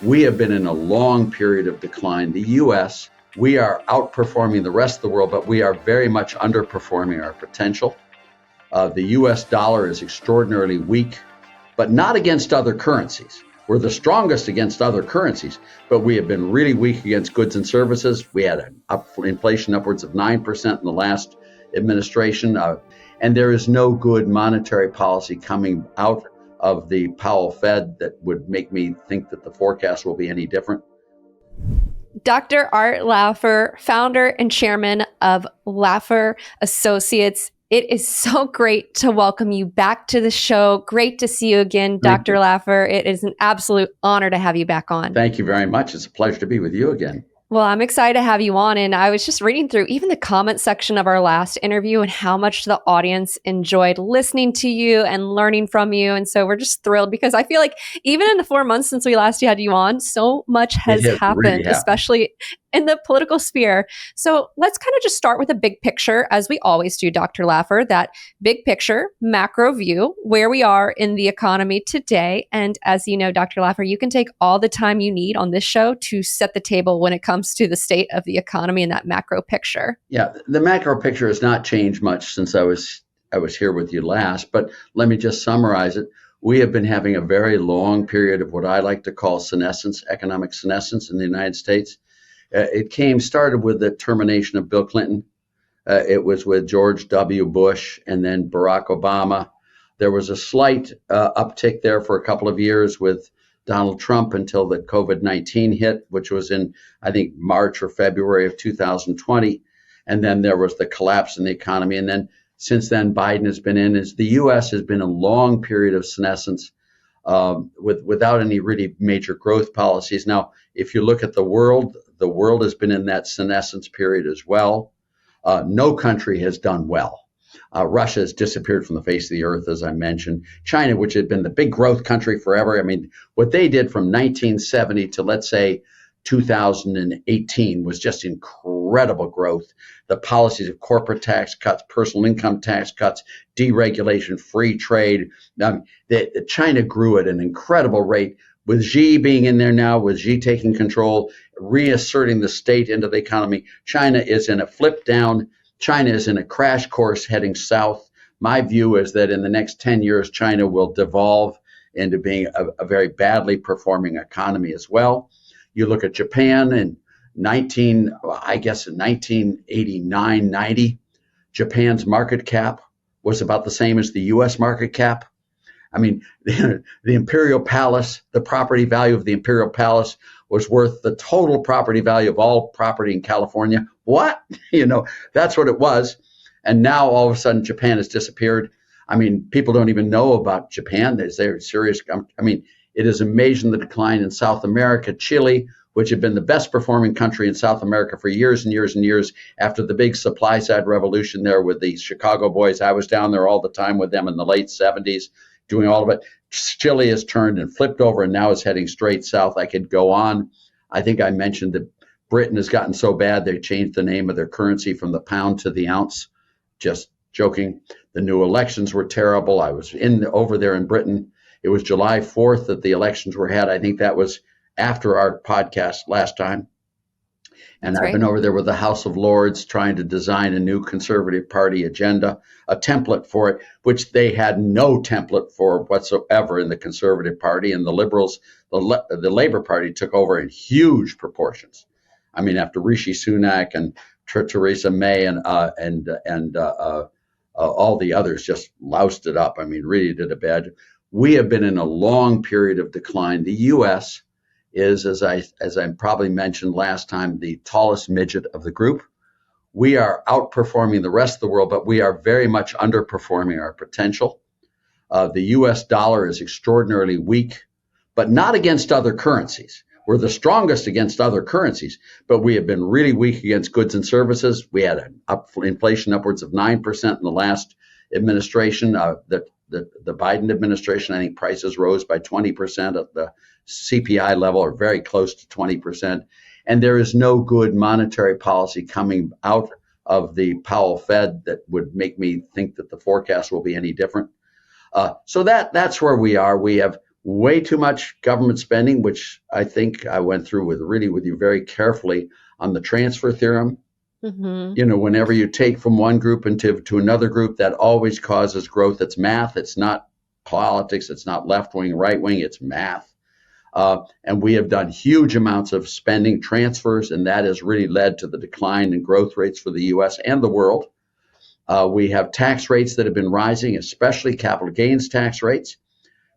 We have been in a long period of decline. The U.S., we are outperforming the rest of the world, but we are very much underperforming our potential. The U.S. dollar is extraordinarily weak, but not against other currencies. We're the strongest against other currencies, but we have been really weak against goods and services. We had inflation upwards of 9% in the last administration, and there is no good monetary policy coming out of the Powell Fed that would make me think that the forecast will be any different. Dr. Art Laffer, founder and chairman of Laffer Associates. It is so great to welcome you back to the show. Great to see you again, Dr. Laffer. It is an absolute honor to have you back on. Thank you very much. It's a pleasure to be with you again. Well, I'm excited to have you on. And I was just reading through even the comment section of our last interview and how much the audience enjoyed listening to you and learning from you. And so we're just thrilled because I feel like even in the 4 months since we last had you on, so much has happened, especially in the political sphere. So let's kind of just start with a big picture, as we always do, Dr. Laffer, that big picture, macro view, where we are in the economy today. And as you know, Dr. Laffer, you can take all the time you need on this show to set the table when it comes to the state of the economy and that macro picture. Yeah, the macro picture has not changed much since I was here with you last, but let me just summarize it. We have been having a very long period of what I like to call senescence, economic senescence in the United States. It started with the termination of Bill Clinton. It was with George W. Bush and then Barack Obama. There was a slight uptick there for a couple of years with Donald Trump until the COVID-19 hit, which was in, I think, March or February of 2020. And then there was the collapse in the economy. And then since then, Biden has been in. The U.S. has been a long period of senescence without any really major growth policies. Now, if you look at the world has been in that senescence period as well. No country has done well. Russia has disappeared from the face of the earth, as I mentioned. China, which had been the big growth country forever. I mean, what they did from 1970 to, let's say, 2018 was just incredible growth. The policies of corporate tax cuts, personal income tax cuts, deregulation, free trade. China grew at an incredible rate. With Xi being in there now, with Xi taking control, reasserting the state into the economy, China is in a flip down. China is in a crash course heading south. My view is that in the next 10 years, China will devolve into being a very badly performing economy as well. You look at Japan in 1989, 90, Japan's market cap was about the same as the U.S. market cap. I mean, the Imperial Palace, the property value of the Imperial Palace was worth the total property value of all property in California. What? That's what it was. And now all of a sudden Japan has disappeared. I mean, people don't even know about Japan. They're serious. I mean, it is amazing the decline in South America. Chile, which had been the best performing country in South America for years and years and years after the big supply side revolution there with the Chicago boys. I was down there all the time with them in the late 70s. Doing all of it. Chile has turned and flipped over and now is heading straight south. I could go on. I think I mentioned that Britain has gotten so bad they changed the name of their currency from the pound to the ounce. Just joking. The new elections were terrible. I was over there in Britain. It was July 4th that the elections were had. I think that was after our podcast last time. And I've been over there with the House of Lords trying to design a new Conservative Party agenda, a template for it, which they had no template for whatsoever in the Conservative Party. And the Liberals, the Labour Party took over in huge proportions. I mean, after Rishi Sunak and Theresa May and all the others just loused it up. I mean, really did a bad. We have been in a long period of decline. The U.S. is, as I probably mentioned last time, the tallest midget of the group. We are outperforming the rest of the world, but we are very much underperforming our potential. The U.S. dollar is extraordinarily weak, but not against other currencies. We're the strongest against other currencies, but we have been really weak against goods and services. We had inflation upwards of 9% in the last administration. The Biden administration, I think prices rose by 20% at the CPI level, or very close to 20%. And there is no good monetary policy coming out of the Powell Fed that would make me think that the forecast will be any different. So that's where we are. We have way too much government spending, which I think I went through with you very carefully on the transfer theorem. Mm-hmm. You know, whenever you take from one group to another group, that always causes growth. It's math. It's not politics. It's not left wing, right wing. It's math. And we have done huge amounts of spending transfers, and that has really led to the decline in growth rates for the U.S. and the world. We have tax rates that have been rising, especially capital gains tax rates,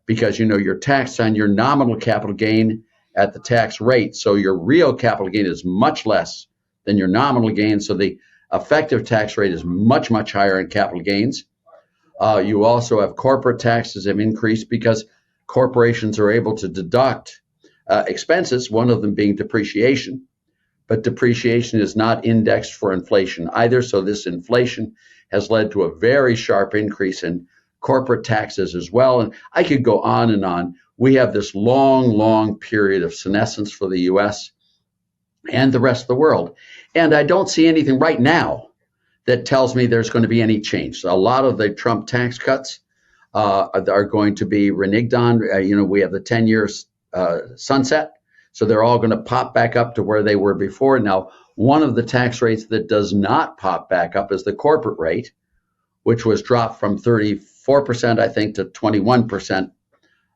because you know you're taxed on your nominal capital gain at the tax rate. So your real capital gain is much less than your nominal gain. So the effective tax rate is much, much higher in capital gains. You also have corporate taxes have increased because corporations are able to deduct expenses, one of them being depreciation. But depreciation is not indexed for inflation either. So this inflation has led to a very sharp increase in corporate taxes as well. And I could go on and on. We have this long, long period of senescence for the US and the rest of the world. And I don't see anything right now that tells me there's going to be any change. So a lot of the Trump tax cuts are going to be reneged on. We have the 10-year sunset. So they're all going to pop back up to where they were before. Now, one of the tax rates that does not pop back up is the corporate rate, which was dropped from 34%, I think, to 21%,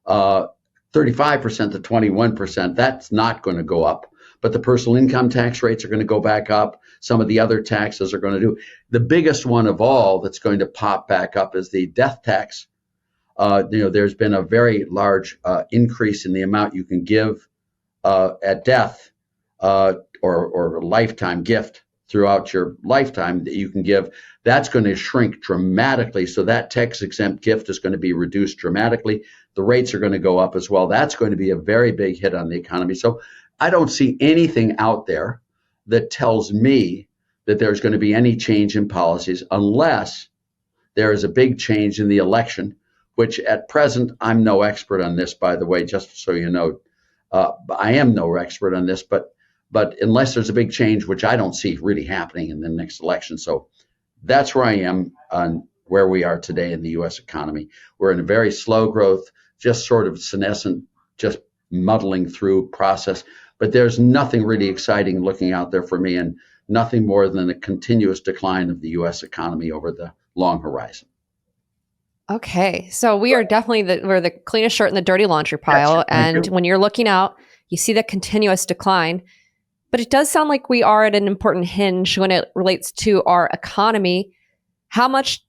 35% to 21%. That's not going to go up. But the personal income tax rates are going to go back up. Some of the other taxes are going to do. The biggest one of all that's going to pop back up is the death tax. There's been a very large increase in the amount you can give at death or a lifetime gift throughout your lifetime that you can give. That's going to shrink dramatically. So that tax-exempt gift is going to be reduced dramatically. The rates are going to go up as well. That's going to be a very big hit on the economy. So I don't see anything out there that tells me that there's going to be any change in policies unless there is a big change in the election, which at present, I'm no expert on this, by the way, just so you know. I am no expert on this, but unless there's a big change, which I don't see really happening in the next election. So that's where I am on where we are today in the U.S. economy. We're in a very slow growth, just sort of senescent, just muddling through process. But there's nothing really exciting looking out there for me, and nothing more than a continuous decline of the U.S. economy over the long horizon. Okay, so we are definitely we're the cleanest shirt in the dirty laundry pile. Yes, and when you're looking out, you see that continuous decline. But it does sound like we are at an important hinge when it relates to our economy. How much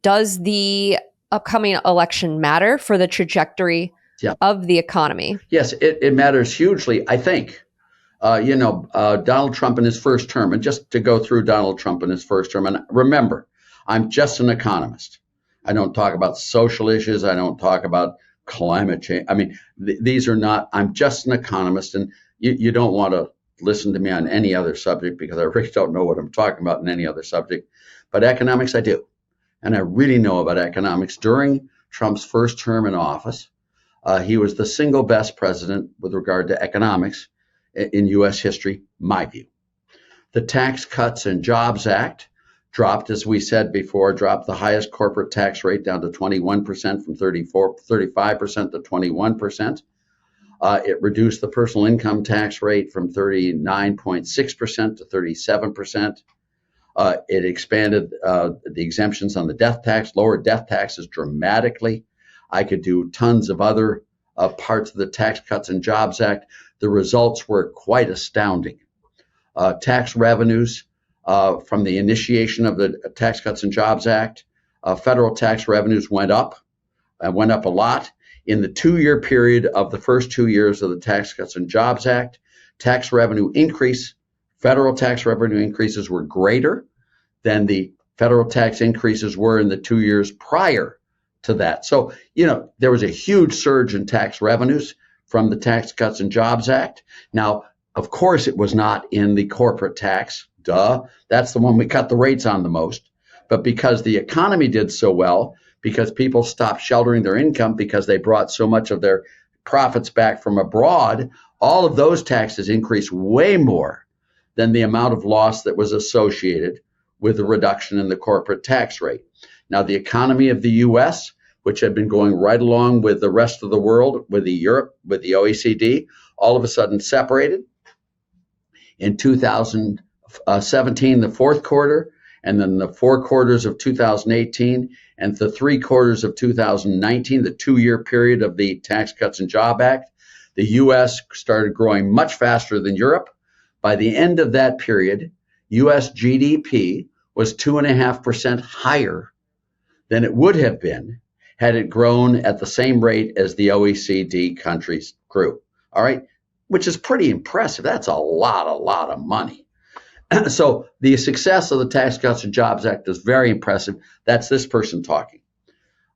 does the upcoming election matter for the trajectory of the economy? Yes, it matters hugely, I think. Donald Trump in his first term, and just to go through Donald Trump in his first term, and remember, I'm just an economist. I don't talk about social issues. I don't talk about climate change. I mean, these are not, I'm just an economist, and you don't want to listen to me on any other subject because I really don't know what I'm talking about in any other subject. But economics, I do. And I really know about economics. During Trump's first term in office, he was the single best president with regard to economics in U.S. history, my view. The Tax Cuts and Jobs Act dropped, as we said before, dropped the highest corporate tax rate down to 21% from 35% to 21%. It reduced the personal income tax rate from 39.6% to 37%. It expanded the exemptions on the death tax, lowered death taxes dramatically. I could do tons of other parts of the Tax Cuts and Jobs Act. The results were quite astounding. Tax revenues from the initiation of the Tax Cuts and Jobs Act, federal tax revenues went up a lot. In the 2-year period of the first 2 years of the Tax Cuts and Jobs Act, tax revenue increase, federal tax revenue increases were greater than the federal tax increases were in the 2 years prior to that. So, there was a huge surge in tax revenues from the Tax Cuts and Jobs Act. Now, of course, it was not in the corporate tax. Duh. That's the one we cut the rates on the most. But because the economy did so well, because people stopped sheltering their income because they brought so much of their profits back from abroad, all of those taxes increased way more than the amount of loss that was associated with the reduction in the corporate tax rate. Now, the economy of the U.S. which had been going right along with the rest of the world, with the Europe, with the OECD, all of a sudden separated. In 2017, the fourth quarter, and then the 4 quarters of 2018, and the 3 quarters of 2019, the 2-year period of the Tax Cuts and Jobs Act, the U.S. started growing much faster than Europe. By the end of that period, U.S. GDP was 2.5% higher than it would have been had it grown at the same rate as the OECD countries grew. All right, which is pretty impressive. That's a lot of money. So the success of the Tax Cuts and Jobs Act is very impressive. That's this person talking.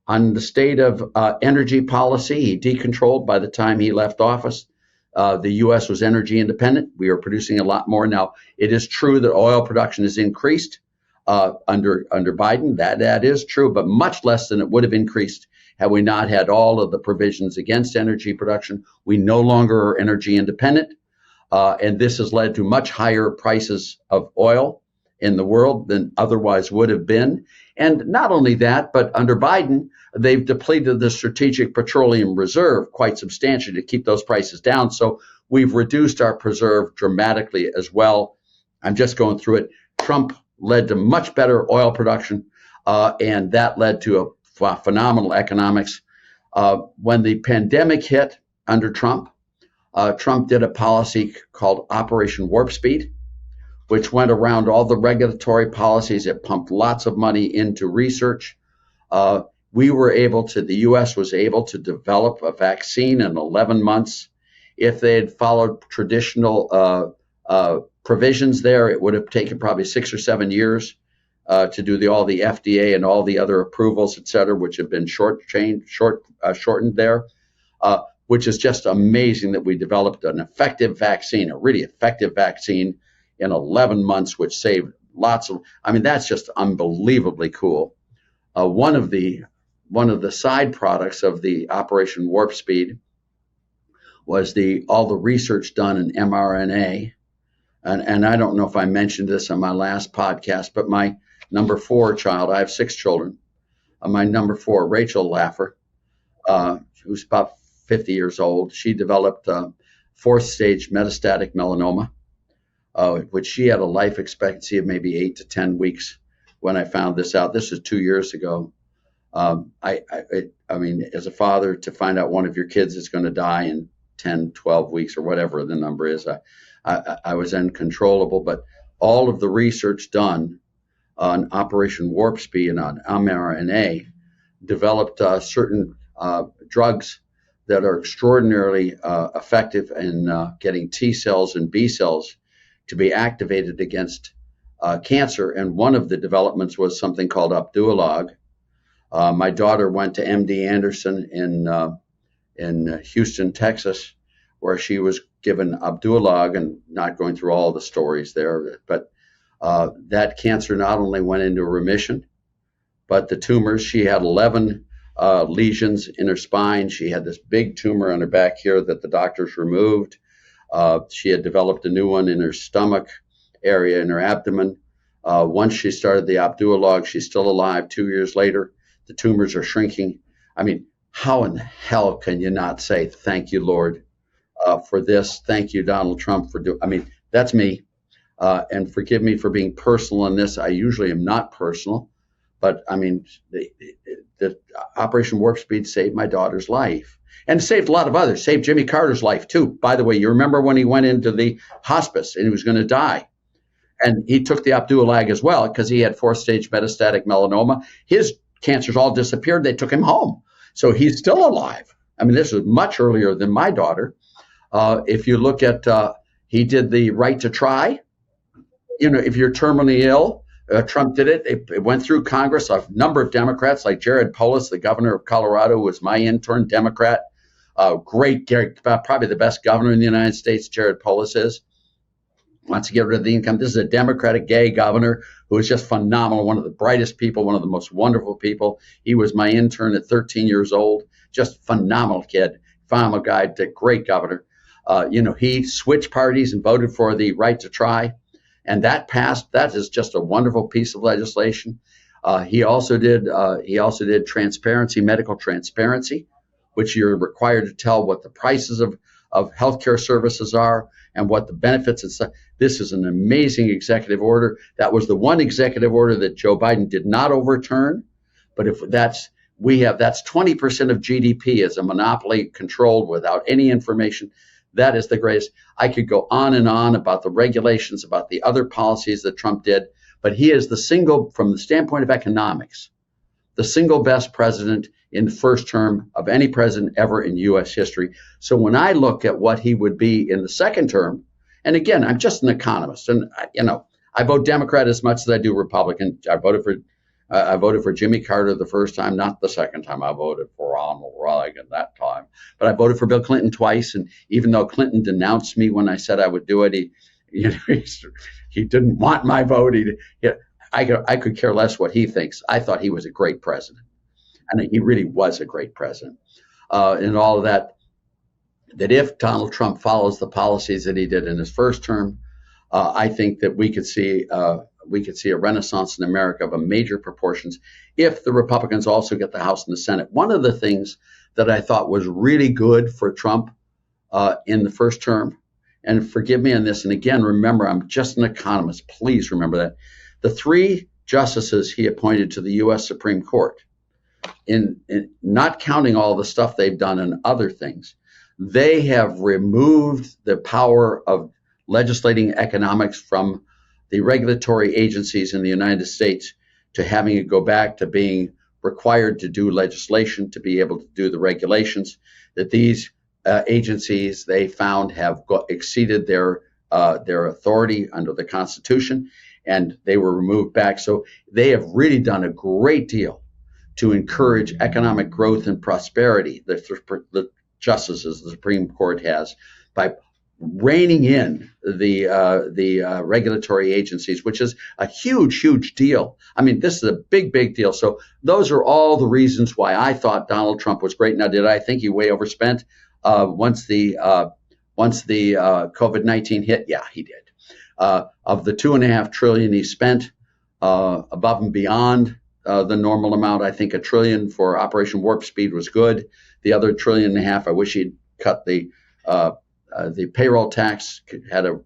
On the state of energy policy, he decontrolled by the time he left office. The U.S. was energy independent. We are producing a lot more now. It is true that oil production has increased under Biden. That is true, but much less than it would have increased had we not had all of the provisions against energy production. We no longer are energy independent, and this has led to much higher prices of oil in the world than otherwise would have been. And not only that, but under Biden, they've depleted the strategic petroleum reserve quite substantially to keep those prices down. So we've reduced our reserve dramatically as well. I'm just going through it. Trump led to much better oil production, and that led to a phenomenal economics. When the pandemic hit under Trump, Trump did a policy called Operation Warp Speed, which went around all the regulatory policies. It pumped lots of money into research. The U.S. was able to develop a vaccine in 11 months. If they had followed traditional provisions there, it would have taken probably 6 or 7 years to do all the FDA and all the other approvals, et cetera, which have been shortened there, which is just amazing that we developed an effective vaccine, a really effective vaccine in 11 months, which saved that's just unbelievably cool. One of the side products of the Operation Warp Speed was all the research done in mRNA. And I don't know if I mentioned this on my last podcast, but my number 4 child, I have 6 children. My number 4, Rachel Laffer, who's about 50 years old, she developed 4th stage metastatic melanoma, which she had a life expectancy of maybe 8 to 10 weeks when I found this out. This was 2 years ago. I mean, as a father, to find out one of your kids is going to die in 10, 12 weeks or whatever the number is, I was uncontrollable. But all of the research done on Operation Warp Speed and on mRNA developed certain drugs that are extraordinarily effective in getting T cells and B cells to be activated against cancer. And one of the developments was something called Opdualag. My daughter went to MD Anderson in Houston, Texas, where she was given Opdualag, and not going through all the stories there, but that cancer not only went into remission, but the tumors, she had 11 lesions in her spine. She had this big tumor on her back here that the doctors removed. She had developed a new one in her stomach area, in her abdomen. Once she started the Opdualag, she's still alive 2 years later. The tumors are shrinking. I mean, how in the hell can you not say, thank you, Lord, for this? Thank you, Donald Trump, for doing. I mean, that's me. And forgive me for being personal in this. I usually am not personal. But I mean, the Operation Warp Speed saved my daughter's life, and saved a lot of others. Saved Jimmy Carter's life too. By the way, you remember when he went into the hospice and he was going to die, and he took the Opdualag as well because he had 4th stage metastatic melanoma. His cancers all disappeared. They took him home, so he's still alive. I mean, this was much earlier than my daughter. If you look at, he did the right to try. You know, if you're terminally ill. Trump did it. It went through Congress. A number of Democrats, like Jared Polis, the governor of Colorado, who was my intern, Democrat. Great, probably the best governor in the United States, Jared Polis is. Wants to get rid of the income. This is a Democratic gay governor who is just phenomenal, one of the brightest people, one of the most wonderful people. He was my intern at 13 years old. Just phenomenal kid, phenomenal guy, great governor. He switched parties and voted for the right to try. And that passed. That is just a wonderful piece of legislation. He also did transparency, medical transparency, which you're required to tell what the prices of healthcare services are and what the benefits and stuff. This is an amazing executive order. That was the one executive order that Joe Biden did not overturn. But if that's 20% of GDP as a monopoly controlled without any information. That is the greatest. I could go on and on about the regulations, about the other policies that Trump did, but he is from the standpoint of economics, the single best president in the first term of any president ever in U.S. history. So when I look at what he would be in the second term, and again, I'm just an economist, and I vote Democrat as much as I do Republican. I voted for Jimmy Carter the first time, not the second time. I voted for Ronald Reagan that time. But I voted for Bill Clinton twice, and even though Clinton denounced me when I said I would do it, he didn't want my vote. I could care less what he thinks. I thought he was a great president, and he really was a great president. And all of that if Donald Trump follows the policies that he did in his first term, I think that we could see a renaissance in America of a major proportions if the Republicans also get the House and the Senate. One of the things that I thought was really good for Trump in the first term, and forgive me on this, and again, remember, I'm just an economist. Please remember that. The 3 justices he appointed to the U.S. Supreme Court, in not counting all the stuff they've done and other things, they have removed the power of legislating economics from the regulatory agencies in the United States to having it go back to being required to do legislation, to be able to do the regulations, that these agencies they found have exceeded their authority under the Constitution, and they were removed back. So they have really done a great deal to encourage economic growth and prosperity, the justices the Supreme Court has, by reining in the regulatory agencies, which is a huge deal. I mean, this is a big deal. So those are all the reasons why I thought Donald Trump was great. Now, did I think he way overspent once the COVID-19 hit? Yeah, he did. Of the $2.5 trillion he spent above and beyond the normal amount, I think $1 trillion for Operation Warp Speed was good. The other $1.5 trillion, I wish he'd cut the payroll tax, had a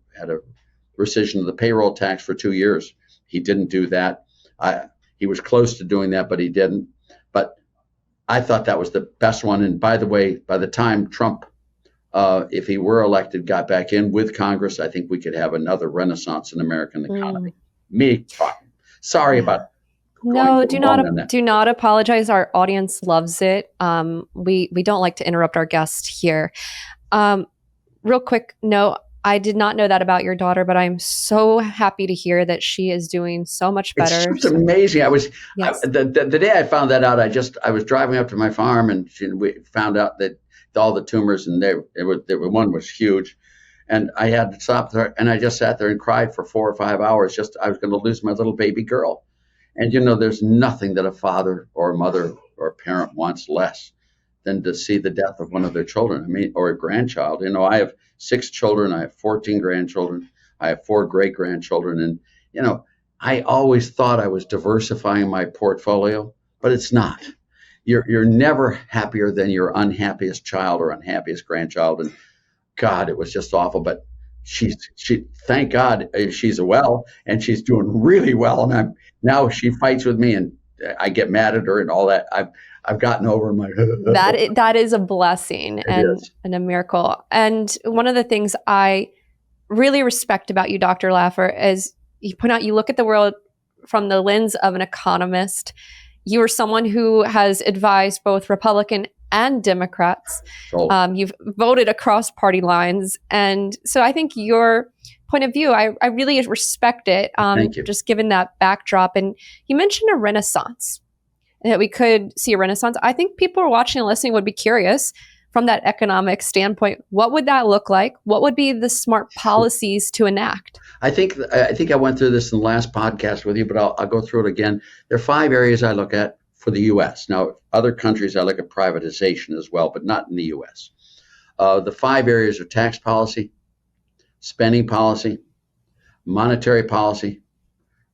rescission of the payroll tax for 2 years. He didn't do that. He was close to doing that, but he didn't. But I thought that was the best one. And by the way, by the time Trump, if he were elected, got back in with Congress, I think we could have another renaissance in American economy. Me talking. Sorry about. No, do not apologize. Our audience loves it. We don't like to interrupt our guest here. Real quick, no, I did not know that about your daughter, but I'm so happy to hear that she is doing so much better. It's amazing. The day I found that out, I was driving up to my farm, and we found out that all the tumors, and one was huge, and I had to stop there, and I just sat there and cried for 4 or 5 hours. I was going to lose my little baby girl, and there's nothing that a father or a mother or a parent wants less than to see the death of one of their children, or a grandchild. I have 6 children, I have 14 grandchildren, I have 4 great-grandchildren, and, I always thought I was diversifying my portfolio, but it's not. You're never happier than your unhappiest child or unhappiest grandchild, and God, it was just awful, but she thank God she's well, and she's doing really well, and now she fights with me, and I get mad at her and all that. I've gotten over my that is a blessing and a miracle. And one of the things I really respect about you, Dr. Laffer, is you point out you look at the world from the lens of an economist. You are someone who has advised both Republican and Democrats. You've voted across party lines. And so I think your point of view, I really respect it, Thank you. Just given that backdrop. And you mentioned a renaissance, that we could see a renaissance. I think people who are watching and listening would be curious from that economic standpoint. What would that look like? What would be the smart policies to enact? I think I went through this in the last podcast with you, but I'll go through it again. There are 5 areas I look at for the U.S. Now, other countries I look at privatization as well, but not in the U.S. The 5 areas are tax policy, spending policy, monetary policy,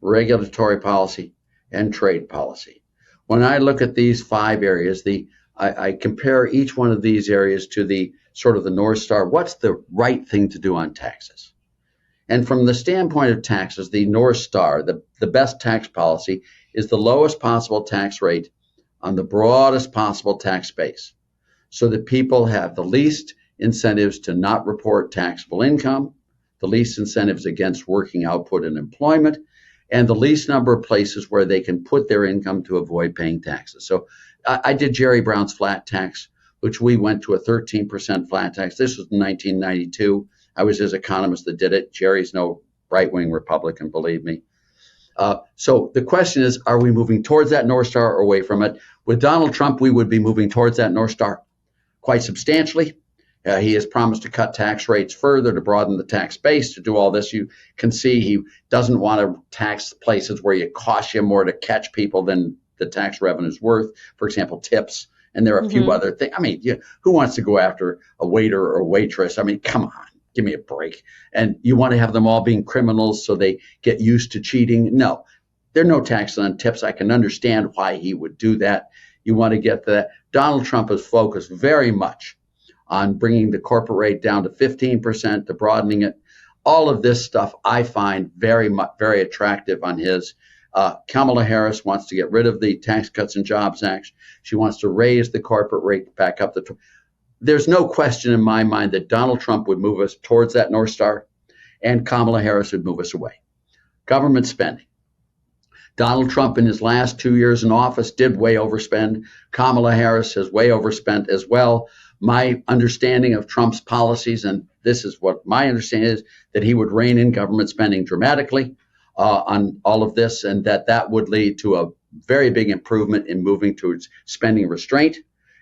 regulatory policy, and trade policy. When I look at these 5 areas, I compare each one of these areas to the sort of the North Star. What's the right thing to do on taxes? And from the standpoint of taxes, the North Star, the best tax policy is the lowest possible tax rate on the broadest possible tax base, so that people have the least incentives to not report taxable income, the least incentives against working output and employment, and the least number of places where they can put their income to avoid paying taxes. So I did Jerry Brown's flat tax, which we went to a 13% flat tax. This was in 1992. I was his economist that did it. Jerry's no right-wing Republican, believe me. So the question is, are we moving towards that North Star or away from it? With Donald Trump, we would be moving towards that North Star quite substantially. He has promised to cut tax rates further, to broaden the tax base, to do all this. You can see he doesn't want to tax places where it costs you more to catch people than the tax revenue is worth. For example, tips. And there are a few other things. I mean, who wants to go after a waiter or a waitress? I mean, come on, give me a break. And you want to have them all being criminals so they get used to cheating? No, there are no taxes on tips. I can understand why he would do that. You want to get that. Donald Trump is focused very much on bringing the corporate rate down to 15%, to broadening it. All of this stuff I find very attractive on his. Kamala Harris wants to get rid of the Tax Cuts and Jobs Act. She wants to raise the corporate rate back up. There's no question in my mind that Donald Trump would move us towards that North Star, and Kamala Harris would move us away. Government spending. Donald Trump in his last 2 years in office did way overspend. Kamala Harris has way overspent as well. My understanding of Trump's policies, and this is what my understanding is, that he would rein in government spending dramatically on all of this, and that would lead to a very big improvement in moving towards spending restraint.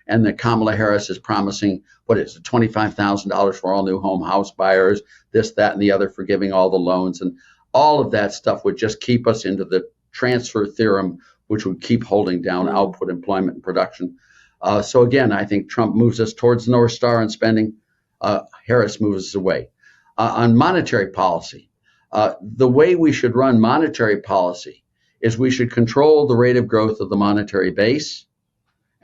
And that Kamala Harris is promising, what is it, $25,000 for all new house buyers, this, that, and the other, forgiving all the loans. And all of that stuff would just keep us into the transfer theorem, which would keep holding down output, employment, and production. So again, I think Trump moves us towards the North Star on spending. Harris moves us away. On monetary policy, the way we should run monetary policy is we should control the rate of growth of the monetary base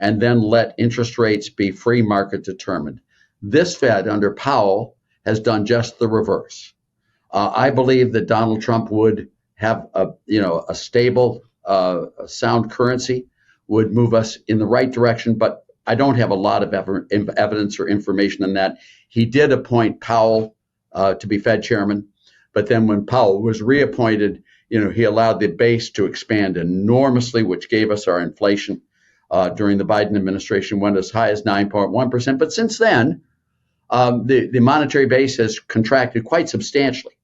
and then let interest rates be free market determined. This Fed under Powell has done just the reverse. I believe that Donald Trump would have a stable, sound currency, would move us in the right direction, but I don't have a lot of evidence or information on that. He did appoint Powell to be Fed chairman, but then when Powell was reappointed, he allowed the base to expand enormously, which gave us our inflation during the Biden administration, went as high as 9.1%. But since then, the monetary base has contracted quite substantially.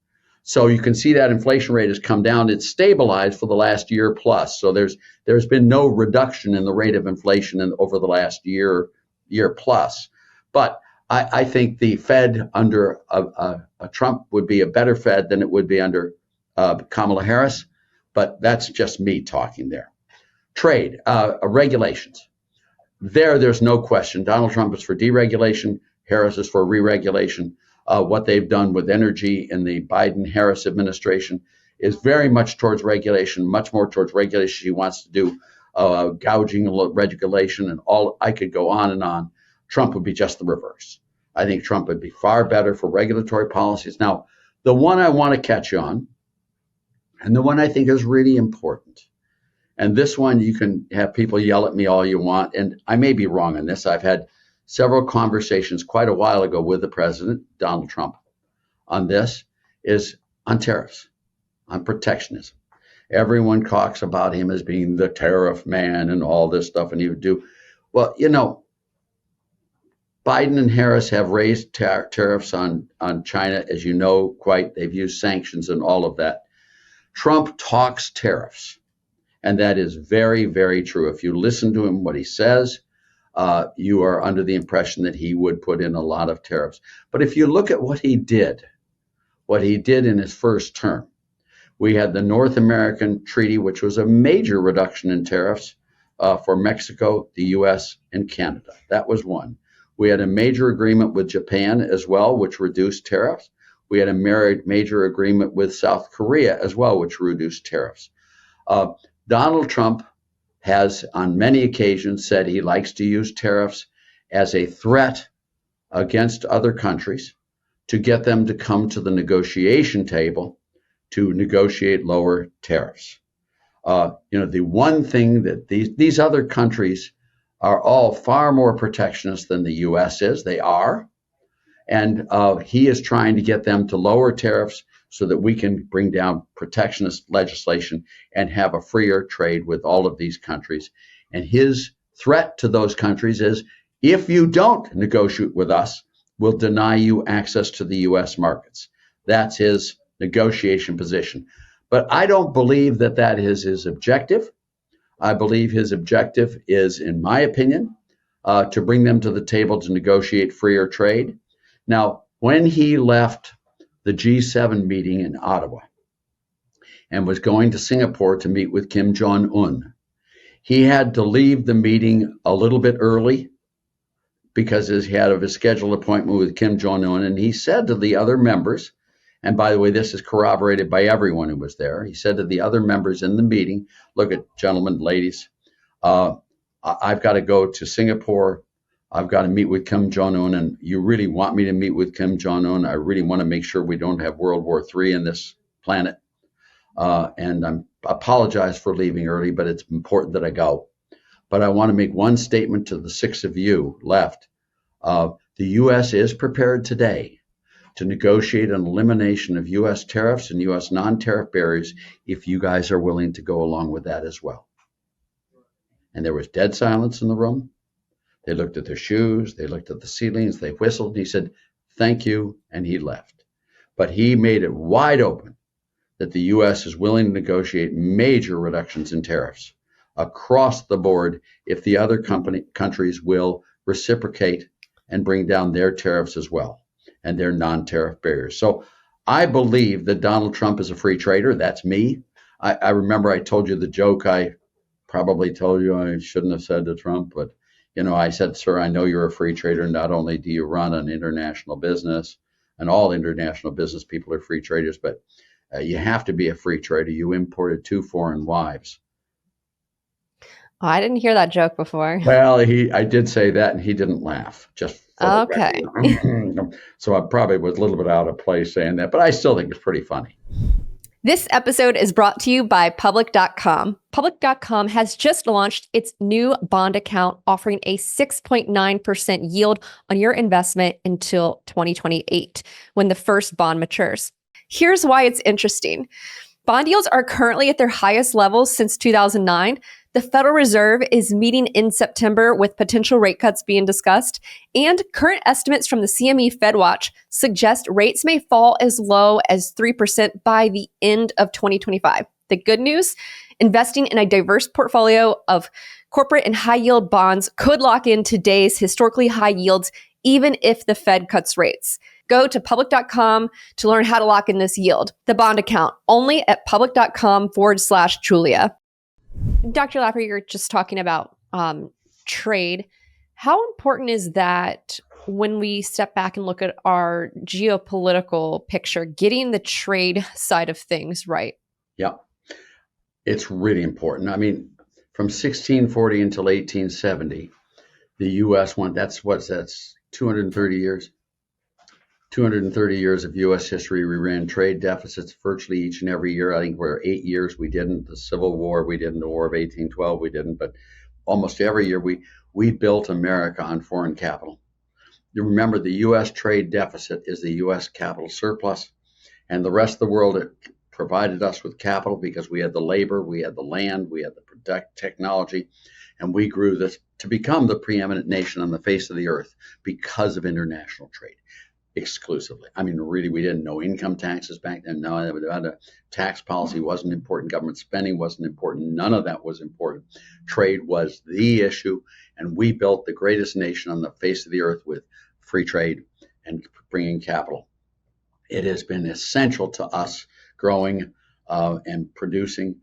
So you can see that inflation rate has come down. It's stabilized for the last year plus. So there's been no reduction in the rate of inflation over the last year plus. But I think the Fed under a Trump would be a better Fed than it would be under Kamala Harris. But that's just me talking there. Trade, regulations. There's no question. Donald Trump is for deregulation. Harris is for re-regulation. What they've done with energy in the Biden-Harris administration is very much towards regulation, much more towards regulation. She wants to do gouging regulation and all. I could go on and on. Trump would be just the reverse. I think Trump would be far better for regulatory policies. Now, the one I want to catch you on, and the one I think is really important, and this one you can have people yell at me all you want, and I may be wrong on this. I've had several conversations quite a while ago with the president, Donald Trump, on this, is on tariffs, on protectionism. Everyone talks about him as being the tariff man and all this stuff, and he would do. Well, Biden and Harris have raised tariffs on China, as you know, they've used sanctions and all of that. Trump talks tariffs, and that is very, very true. If you listen to him, what he says, you are under the impression that he would put in a lot of tariffs. But if you look at what he did in his first term, we had the North American Treaty, which was a major reduction in tariffs for Mexico, the U.S., and Canada. That was one. We had a major agreement with Japan as well, which reduced tariffs. We had a major agreement with South Korea as well, which reduced tariffs. Donald Trump has on many occasions said he likes to use tariffs as a threat against other countries to get them to come to the negotiation table to negotiate lower tariffs. The one thing that these other countries are all far more protectionist than the U.S. is. They are. And he is trying to get them to lower tariffs so that we can bring down protectionist legislation and have a freer trade with all of these countries. And his threat to those countries is, if you don't negotiate with us, we'll deny you access to the U.S. markets. That's his negotiation position. But I don't believe that that is his objective. I believe his objective is, in my opinion, to bring them to the table to negotiate freer trade. Now, when he left the G7 meeting in Ottawa and was going to Singapore to meet with Kim Jong-un, he had to leave the meeting a little bit early because he had a scheduled appointment with Kim Jong-un. And he said to the other members, and by the way, this is corroborated by everyone who was there, he said to the other members in the meeting, look, gentlemen, ladies, I've got to go to Singapore. I've got to meet with Kim Jong-un, and you really want me to meet with Kim Jong-un. I really want to make sure we don't have World War III in this planet. And I apologize for leaving early, but it's important that I go. But I want to make one statement to the six of you left. The U.S. is prepared today to negotiate an elimination of U.S. tariffs and U.S. non-tariff barriers if you guys are willing to go along with that as well. And there was dead silence in the room. They looked at their shoes, they looked at the ceilings, they whistled, and he said, thank you, and he left. But he made it wide open that the U.S. is willing to negotiate major reductions in tariffs across the board if the other countries will reciprocate and bring down their tariffs as well and their non-tariff barriers. So I believe that Donald Trump is a free trader. That's me. I remember I told you the joke I probably told you I shouldn't have said to Trump, but I said, sir, I know you're a free trader. Not only do you run an international business, and all international business people are free traders, but you have to be a free trader. You imported 2 foreign wives. Oh, I didn't hear that joke before. Well, I did say that, and he didn't laugh. Just okay. So I probably was a little bit out of place saying that, but I still think it's pretty funny. This episode is brought to you by Public.com. Public.com has just launched its new bond account offering a 6.9% yield on your investment until 2028, when the first bond matures. Here's why it's interesting. Bond yields are currently at their highest levels since 2009. The Federal Reserve is meeting in September with potential rate cuts being discussed, and current estimates from the CME FedWatch suggest rates may fall as low as 3% by the end of 2025. The good news, investing in a diverse portfolio of corporate and high yield bonds could lock in today's historically high yields, even if the Fed cuts rates. Go to public.com to learn how to lock in this yield. The bond account, only at public.com/Julia. Dr. Laffer, you're just talking about trade. How important is that when we step back and look at our geopolitical picture, getting the trade side of things right? Yeah, it's really important. I mean, from 1640 until 1870, the U.S. went, that's 230 years. 230 years of U.S. history, we ran trade deficits virtually each and every year. I think we're 8 years we didn't. The Civil War we didn't. The War of 1812 we didn't. But almost every year we built America on foreign capital. You remember the U.S. trade deficit is the U.S. capital surplus, and the rest of the world provided us with capital because we had the labor, we had the land, we had the technology, and we grew this to become the preeminent nation on the face of the earth because of international trade. Exclusively. I mean, really, we didn't know income taxes back then. No, the tax policy wasn't important. Government spending wasn't important. None of that was important. Trade was the issue, and we built the greatest nation on the face of the earth with free trade and bringing capital. It has been essential to us growing and producing.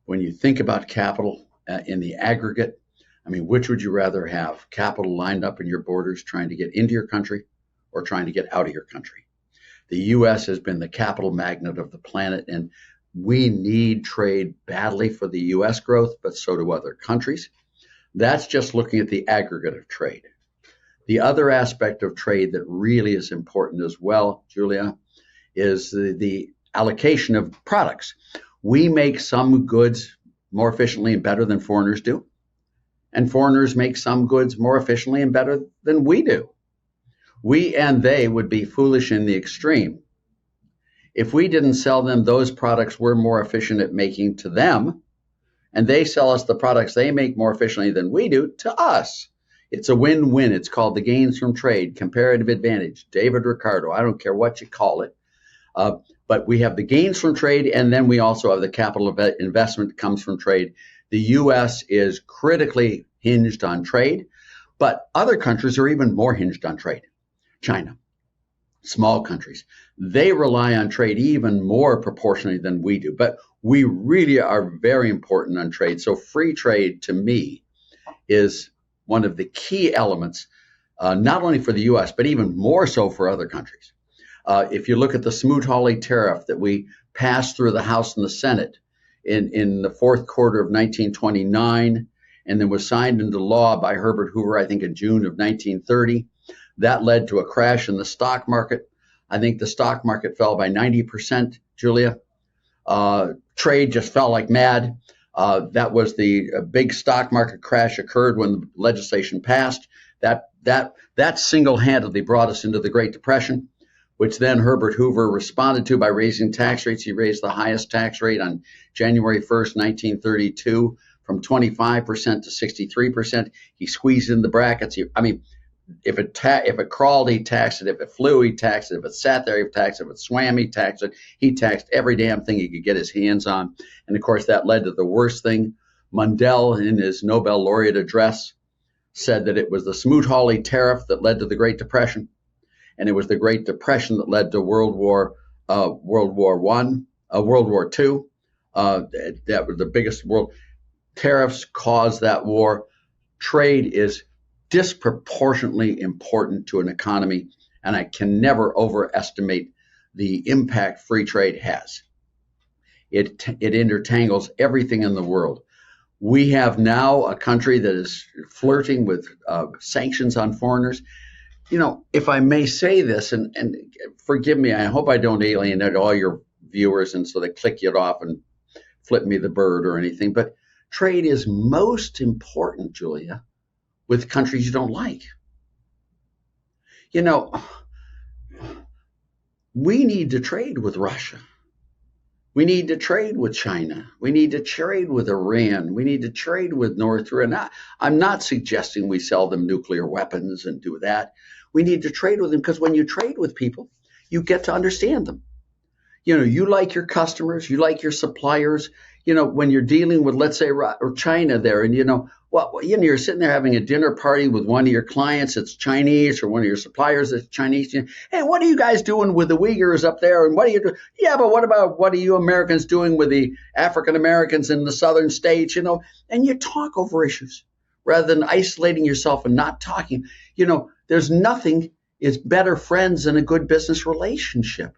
When you think about capital in the aggregate, I mean, which would you rather have? Capital lined up in your borders trying to get into your country, or trying to get out of your country? The U.S. has been the capital magnet of the planet, and We need trade badly for the US growth, but so do other countries. That's just looking at the aggregate of trade. The other aspect of trade that really is important as well, Julia, is the allocation of products. We make some goods more efficiently and better than foreigners do, and foreigners make some goods more efficiently and better than we do. We and they would be foolish in the extreme if we didn't sell them those products we're more efficient at making to them, and they sell us the products they make more efficiently than we do to us. It's a win-win. It's called the gains from trade, comparative advantage, David Ricardo. I don't care what you call it. But we have the gains from trade, and then we also have the capital investment that comes from trade. The U.S. is critically hinged on trade, but other countries are even more hinged on trade. China, small countries, they rely on trade even more proportionally than we do. But we really are very important on trade. So free trade, to me, is one of the key elements, not only for the U.S., but even more so for other countries. If you look at the Smoot-Hawley tariff that we passed through the House and the Senate in the fourth quarter of 1929, and then was signed into law by Herbert Hoover, I think in June of 1930, that led to a crash in the stock market. I think the stock market fell by 90%, Julia. Trade just fell like mad. That was the big stock market crash occurred when the legislation passed. That single-handedly brought us into the Great Depression, which then Herbert Hoover responded to by raising tax rates. He raised the highest tax rate on January 1st, 1932, from 25% to 63%. He squeezed in the brackets. If it crawled, he taxed it. If it flew, he taxed it. If it sat there, he taxed it. If it swam, he taxed it. He taxed every damn thing he could get his hands on. And of course, that led to the worst thing. Mundell, in his Nobel laureate address, said that it was the Smoot-Hawley tariff that led to the Great Depression, and it was the Great Depression that led to World War II. That was the biggest world. Tariffs caused that war. Trade is disproportionately important to an economy, and I can never overestimate the impact free trade has. It intertangles everything in the world. We have now a country that is flirting with sanctions on foreigners. If I may say this, and forgive me, I hope I don't alienate all your viewers and so they click you off and flip me the bird or anything, but trade is most important, Julia, with countries you don't like. We need to trade with Russia. We need to trade with China. We need to trade with Iran. We need to trade with North Korea. I'm not suggesting we sell them nuclear weapons and do that. We need to trade with them because when you trade with people, you get to understand them. You like your customers, you like your suppliers. When you're dealing with, let's say, or China there, and you're sitting there having a dinner party with one of your clients that's Chinese, or one of your suppliers that's Chinese. Hey, what are you guys doing with the Uyghurs up there? And what are you doing? Yeah, but what are you Americans doing with the African Americans in the southern states? And you talk over issues rather than isolating yourself and not talking. There's nothing is better friends than a good business relationship.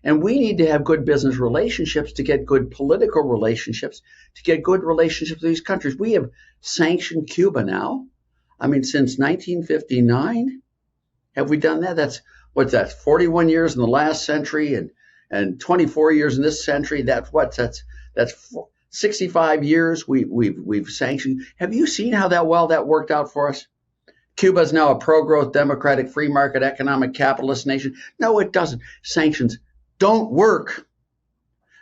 And we need to have good business relationships to get good political relationships, to get good relationships with these countries. We have sanctioned Cuba now. Since 1959, have we done that? That's 41 years in the last century and 24 years in this century. That's 65 years we've sanctioned. Have you seen how that worked out for us? Cuba is now a pro-growth, democratic, free market, economic, capitalist nation. No, it doesn't. Sanctions don't work.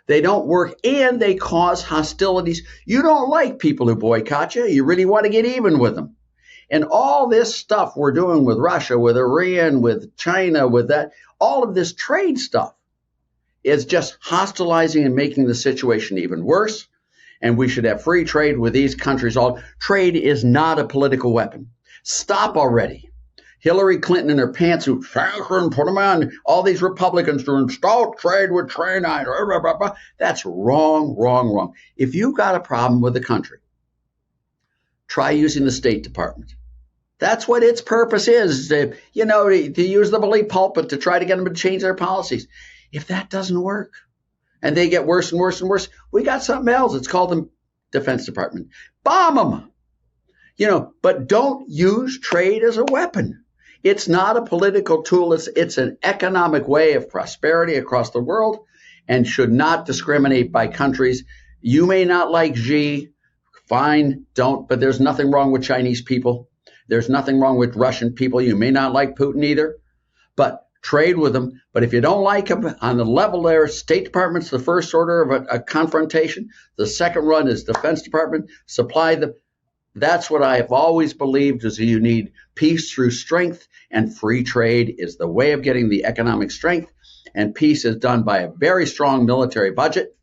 They don't work, and they cause hostilities. You don't like people who boycott you. You really want to get even with them. And all this stuff we're doing with Russia, with Iran, with China, with that, all of this trade stuff is just hostilizing and making the situation even worse. And we should have free trade with these countries. Trade is not a political weapon. Stop already. Hillary Clinton and her pantsuit, put them on. All these Republicans doing stop trade with China. That's wrong, wrong, wrong. If you've got a problem with the country, try using the State Department. That's what its purpose is, to use the bully pulpit to try to get them to change their policies. If that doesn't work, and they get worse and worse and worse. We got something else. It's called the Defense Department. Bomb them. But don't use trade as a weapon. It's not a political tool. It's an economic way of prosperity across the world and should not discriminate by countries. You may not like Xi. Fine, don't. But there's nothing wrong with Chinese people. There's nothing wrong with Russian people. You may not like Putin either. But trade with them. But if you don't like them, on the level there, State Department's the first order of a confrontation. The second run is Defense Department. Supply them. That's what I have always believed is you need peace through strength, and free trade is the way of getting the economic strength. And peace is done by a very strong military budget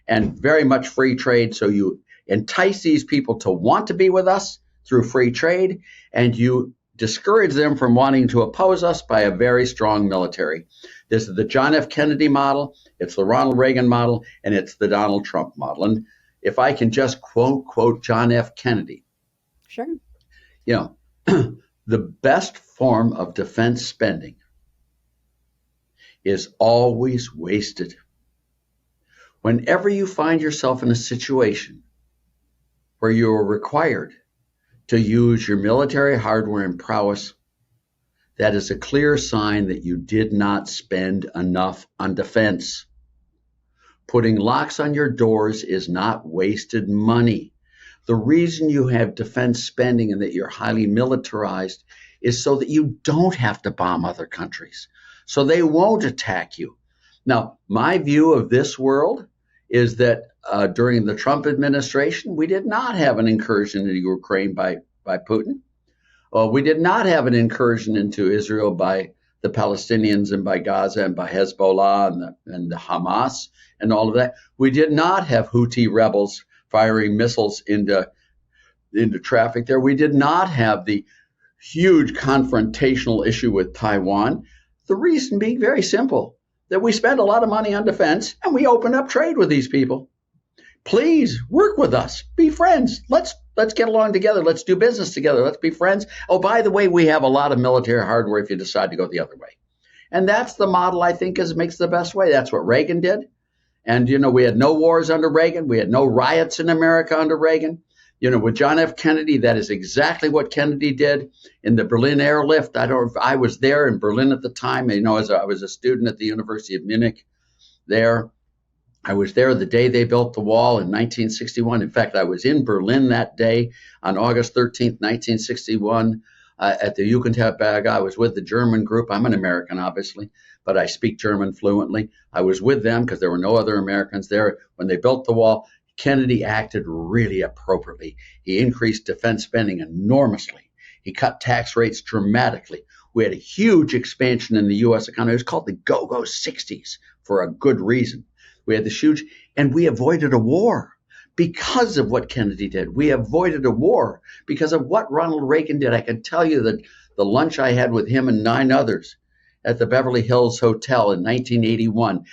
and very much free trade. So you entice these people to want to be with us through free trade, and you discourage them from wanting to oppose us by a very strong military. This is the John F. Kennedy model, it's the Ronald Reagan model, and it's the Donald Trump model. And if I can just quote John F. Kennedy. Sure. The best form of defense spending is always wasted. Whenever you find yourself in a situation where you are required to use your military hardware and prowess, that is a clear sign that you did not spend enough on defense. Putting locks on your doors is not wasted money. The reason you have defense spending and that you're highly militarized is so that you don't have to bomb other countries, so they won't attack you. Now, my view of this world is that during the Trump administration, we did not have an incursion into Ukraine by Putin. We did not have an incursion into Israel by the Palestinians and by Gaza and by Hezbollah and the Hamas and all of that. We did not have Houthi rebels firing missiles into traffic there. We did not have the huge confrontational issue with Taiwan. The reason being very simple, that we spend a lot of money on defense and we open up trade with these people. Please work with us, be friends. Let's get along together. Let's do business together. Let's be friends. Oh, by the way, we have a lot of military hardware if you decide to go the other way. And that's the model I think makes the best way. That's what Reagan did. And, we had no wars under Reagan. We had no riots in America under Reagan. With John F. Kennedy, that is exactly what Kennedy did in the Berlin airlift. I was there in Berlin at the time, as I was a student at the University of Munich there. I was there the day they built the wall in 1961. In fact, I was in Berlin that day on August 13th, 1961, at the Jugendherberge. I was with the German group. I'm an American, obviously, but I speak German fluently. I was with them because there were no other Americans there. When they built the wall, Kennedy acted really appropriately. He increased defense spending enormously. He cut tax rates dramatically. We had a huge expansion in the U.S. economy. It was called the Go-Go 60s for a good reason. We had this huge, and we avoided a war because of what Kennedy did. We avoided a war because of what Ronald Reagan did. I can tell you that the lunch I had with him and 9 others at the Beverly Hills Hotel in 1981,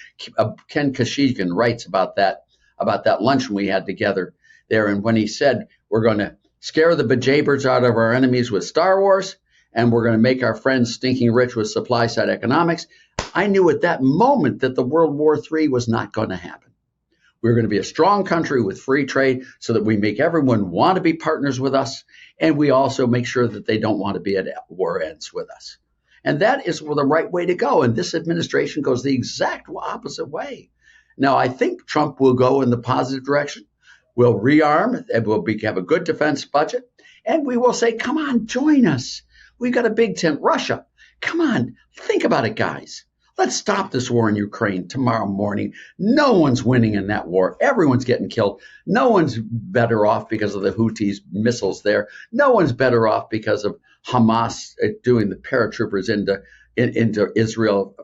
Ken Koshigan writes about that luncheon we had together there. And when he said, we're going to scare the bejabbers out of our enemies with Star Wars, and we're going to make our friends stinking rich with supply side economics, I knew at that moment that the World War III was not going to happen. We were going to be a strong country with free trade so that we make everyone want to be partners with us, and we also make sure that they don't want to be at war ends with us. And that is the right way to go. And this administration goes the exact opposite way. Now, I think Trump will go in the positive direction. We'll rearm, and we'll have a good defense budget, and we will say, come on, join us. We've got a big tent, Russia. Come on, think about it, guys. Let's stop this war in Ukraine tomorrow morning. No one's winning in that war. Everyone's getting killed. No one's better off because of the Houthis missiles there. No one's better off because of Hamas doing the paratroopers into Israel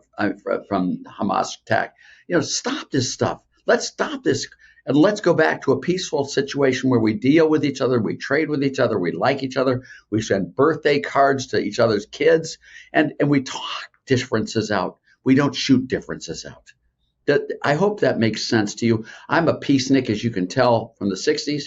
from Hamas attack. Stop this stuff. Let's stop this. And let's go back to a peaceful situation where we deal with each other, we trade with each other, we like each other, we send birthday cards to each other's kids, and we talk differences out. We don't shoot differences out. I hope that makes sense to you. I'm a peacenik, as you can tell from the 60s.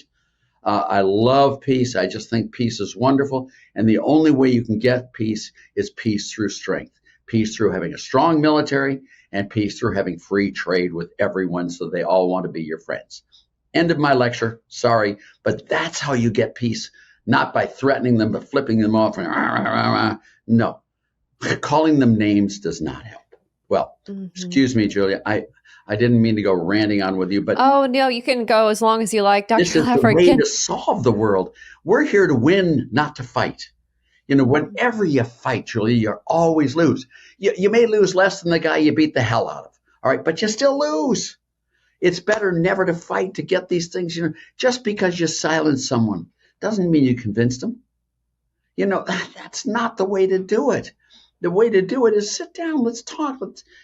I love peace. I just think peace is wonderful. And the only way you can get peace is peace through strength. peace through having a strong military and peace through having free trade with everyone so they all want to be your friends. End of my lecture. Sorry, but that's how you get peace, not by threatening them, but flipping them off. And no, calling them names does not help. Well, excuse me, Julia. I didn't mean to go ranting on with you, but oh no, you can go as long as you like, Dr. this is Laffer. the way to solve the world. We're here to win, not to fight. Whenever you fight, Julia, you always lose. You may lose less than the guy you beat the hell out of. All right, but you still lose. It's better never to fight to get these things. Just because you silence someone doesn't mean you convinced them. That's not the way to do it. The way to do it is sit down. Let's talk.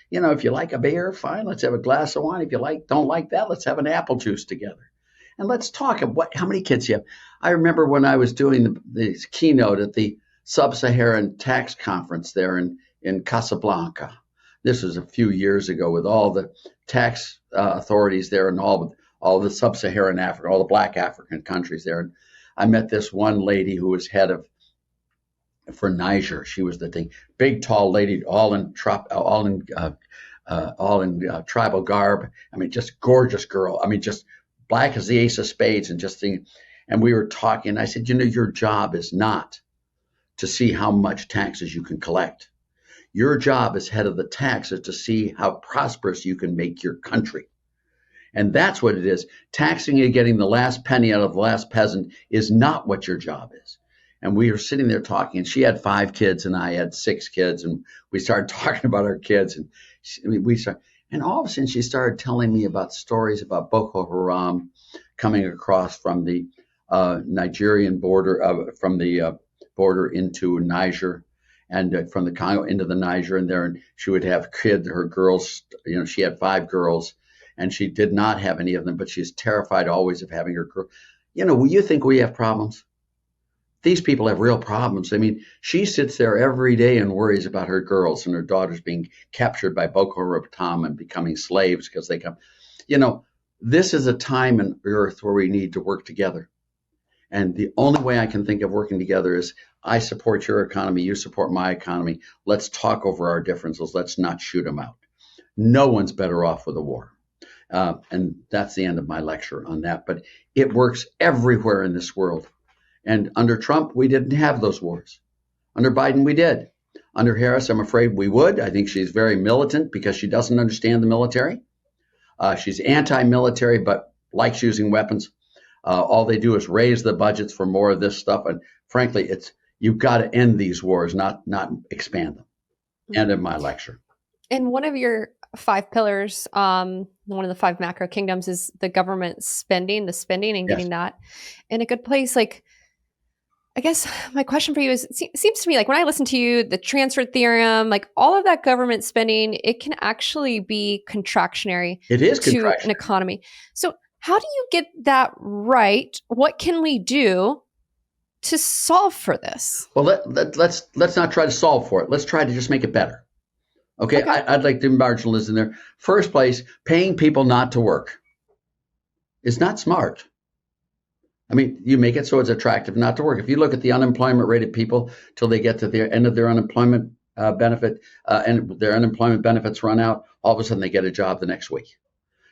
If you like a beer, fine. Let's have a glass of wine. If you don't like that, let's have an apple juice together. And let's talk about how many kids you have. I remember when I was doing the keynote at the Sub-Saharan Tax Conference there in Casablanca. This was a few years ago with all the tax authorities there and all the Sub-Saharan Africa, all the black African countries there. And I met this one lady who was head of for Niger. She was the thing, big, tall lady, all in tribal garb. I mean, just gorgeous girl. I mean, just black as the ace of spades and just thinking. And we were talking. I said, your job is not to see how much taxes you can collect. Your job as head of the tax is to see how prosperous you can make your country. And that's what it is. Taxing and getting the last penny out of the last peasant is not what your job is. And we were sitting there talking, and she had 5 kids and I had 6 kids. And we started talking about our kids. And all of a sudden she started telling me about stories about Boko Haram coming across from the Nigerian border, from the border into Niger, and from the Congo into the Niger. And there, and she would have her girls, she had 5 girls, and she did not have any of them, but she's terrified always of having her girl. You think we have problems? These people have real problems. I mean, she sits there every day and worries about her girls and her daughters being captured by Boko Haram and becoming slaves because they come. This is a time in Earth where we need to work together. And the only way I can think of working together is I support your economy, you support my economy. Let's talk over our differences. Let's not shoot them out. No one's better off with a war. And that's the end of my lecture on that. But it works everywhere in this world. And under Trump, we didn't have those wars. Under Biden, we did. Under Harris, I'm afraid we would. I think she's very militant because she doesn't understand the military. She's anti-military, but likes using weapons. All they do is raise the budgets for more of this stuff. And frankly, you've got to end these wars, not expand them. End of my lecture. And one of your 5 pillars, one of the 5 macro kingdoms is the government spending, and getting that in a good place. I guess my question for you is, it seems to me like when I listen to you, the transfer theorem, all of that government spending, it can actually be contractionary to an economy. So how do you get that right? What can we do to solve for this? Well, let's not try to solve for it. Let's try to just make it better. Okay. I'd like to marginalize in there. First place, paying people not to work is not smart. I mean, you make it so it's attractive not to work. If you look at the unemployment rate of people till they get to the end of their unemployment benefit and their unemployment benefits run out, all of a sudden they get a job the next week.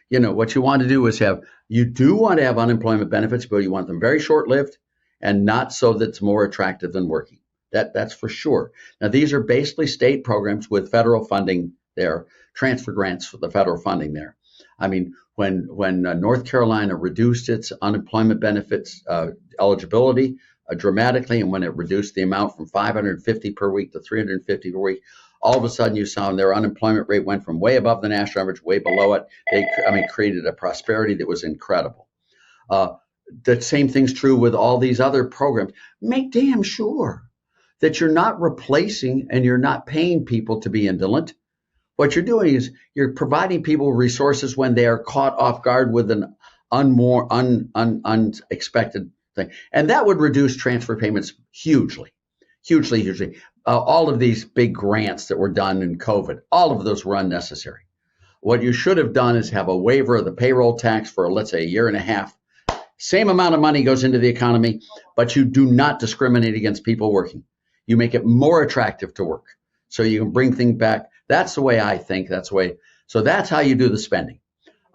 What you want to do is you do want to have unemployment benefits, but you want them very short-lived and not so that it's more attractive than working. That's for sure. Now, these are basically state programs with federal funding there, transfer grants for the federal funding there. I mean, when North Carolina reduced its unemployment benefits eligibility dramatically, and when it reduced the amount from $550 per week to $350 per week, all of a sudden you saw their unemployment rate went from way above the national average, way below it. They created a prosperity that was incredible. The same thing's true with all these other programs. Make damn sure that you're not replacing and you're not paying people to be indolent. What you're doing is you're providing people resources when they are caught off guard with an unexpected thing. And that would reduce transfer payments hugely. All of these big grants that were done in COVID, all of those were unnecessary. What you should have done is have a waiver of the payroll tax for, let's say, a year and a half. Same amount of money goes into the economy, but you do not discriminate against people working. You make it more attractive to work. so you can bring things back. That's the way I think. So that's how you do the spending.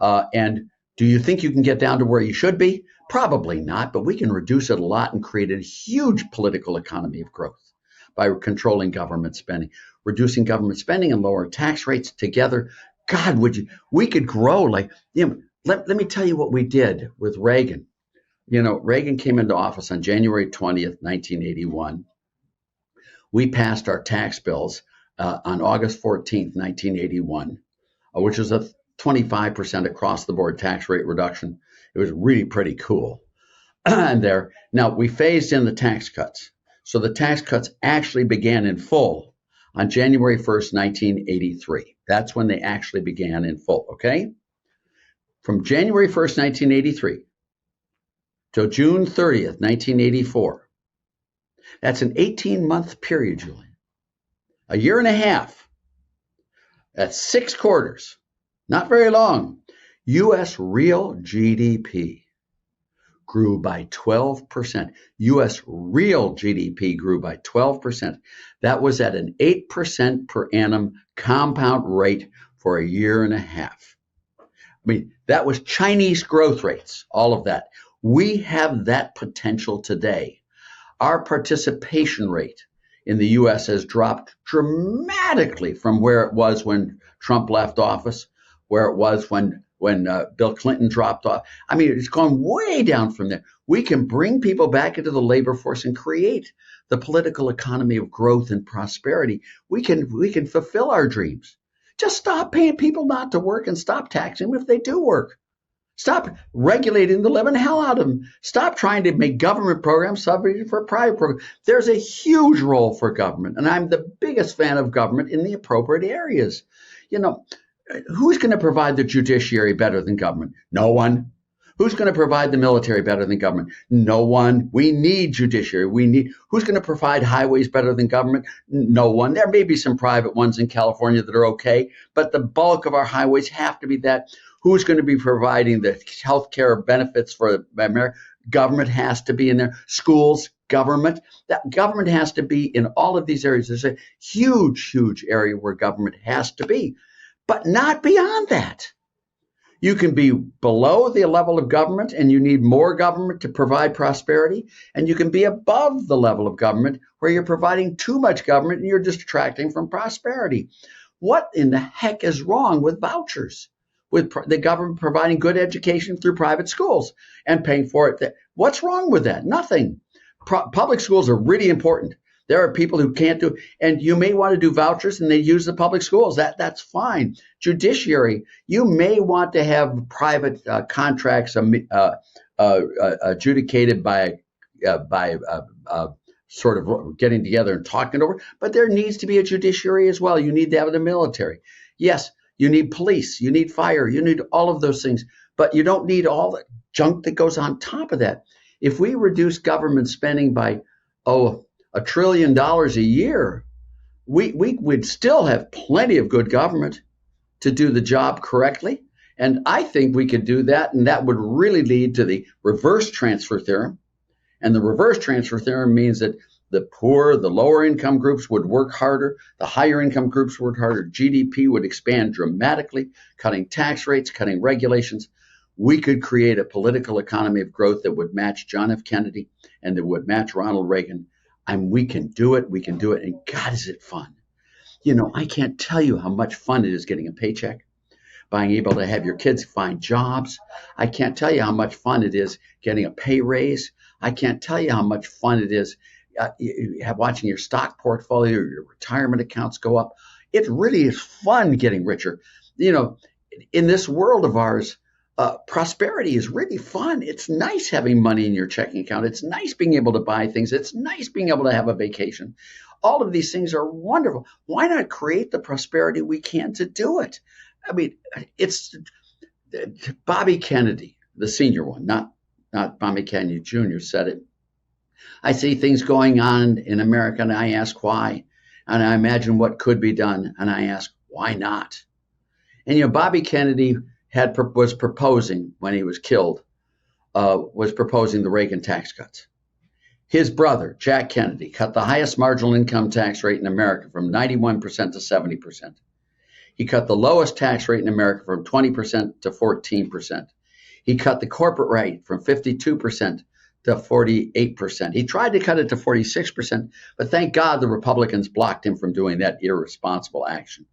And do you think you can get down to where you should be? Probably not, but we can reduce it a lot and create a huge political economy of growth by controlling government spending, reducing government spending and lowering tax rates together. God, we could grow let me tell you what we did with Reagan. Reagan came into office on January 20th, 1981. We passed our tax bills on August 14th, 1981, which was a 25% across the board tax rate reduction. It was really pretty cool. And now we phased in the tax cuts. So the tax cuts actually began in full on January 1st, 1983. That's when they actually began in full, okay? From January 1st, 1983 till June 30th, 1984. That's an 18-month period, Julian. A year and a half. That's 6 quarters. Not very long. U.S. real GDP grew by 12%. U.S. real GDP grew by 12%. That was at an 8% per annum compound rate for a year and a half. I mean, that was Chinese growth rates, all of that. We have that potential today. Our participation rate in the U.S. has dropped dramatically from where it was when Trump left office, where it was when Bill Clinton dropped off. I mean, it's gone way down from there. We can bring people back into the labor force and create the political economy of growth and prosperity. We can fulfill our dreams. Just stop paying people not to work and stop taxing them if they do work. Stop regulating the living hell out of them. Stop trying to make government programs substitute for private programs. There's a huge role for government, and I'm the biggest fan of government in the appropriate areas. Who's going to provide the judiciary better than government? No one. Who's going to provide the military better than government? No one. We need judiciary. Who's going to provide highways better than government? No one. There may be some private ones in California that are okay, but the bulk of our highways have to be that. Who's going to be providing the health care benefits for America? Government has to be in there. Schools, government. That government has to be in all of these areas. There's a huge, huge area where government has to be, but not beyond that. You can be below the level of government and you need more government to provide prosperity, and you can be above the level of government where you're providing too much government and you're distracting from prosperity. What in the heck is wrong with vouchers? With the government providing good education through private schools and paying for it. What's wrong with that? Nothing. Public schools are really important. There are people who can't do, and you may want to do vouchers and they use the public schools. That's fine. Judiciary, you may want to have private contracts adjudicated by sort of getting together and talking it over, but there needs to be a judiciary as well. You need to have the military. Yes, you need police, you need fire, you need all of those things, but you don't need all the junk that goes on top of that. If we reduce government spending by, $1 trillion a year, we would still have plenty of good government to do the job correctly. And I think we could do that, and that would really lead to the reverse transfer theorem. And the reverse transfer theorem means that the poor, the lower income groups would work harder. The higher income groups would work harder. GDP would expand dramatically, cutting tax rates, cutting regulations. We could create a political economy of growth that would match John F. Kennedy and that would match Ronald Reagan. And we can do it. We can do it. And God, is it fun. I can't tell you how much fun it is getting a paycheck, being able to have your kids find jobs. I can't tell you how much fun it is getting a pay raise. I can't tell you how much fun it is watching your stock portfolio or your retirement accounts go up. It really is fun getting richer. In this world of ours, prosperity is really fun. It's nice having money in your checking account. It's nice being able to buy things. It's nice being able to have a vacation. All of these things are wonderful. Why not create the prosperity we can to do it? I mean, it's Bobby Kennedy, the senior one, not Bobby Kennedy Jr. said it. I see things going on in America and I ask why. And I imagine what could be done. And I ask, why not? And, Bobby Kennedy was proposing when he was killed, was proposing the Reagan tax cuts. His brother, Jack Kennedy, cut the highest marginal income tax rate in America from 91% to 70%. He cut the lowest tax rate in America from 20% to 14%. He cut the corporate rate from 52% to 48%. He tried to cut it to 46%, but thank God the Republicans blocked him from doing that irresponsible action.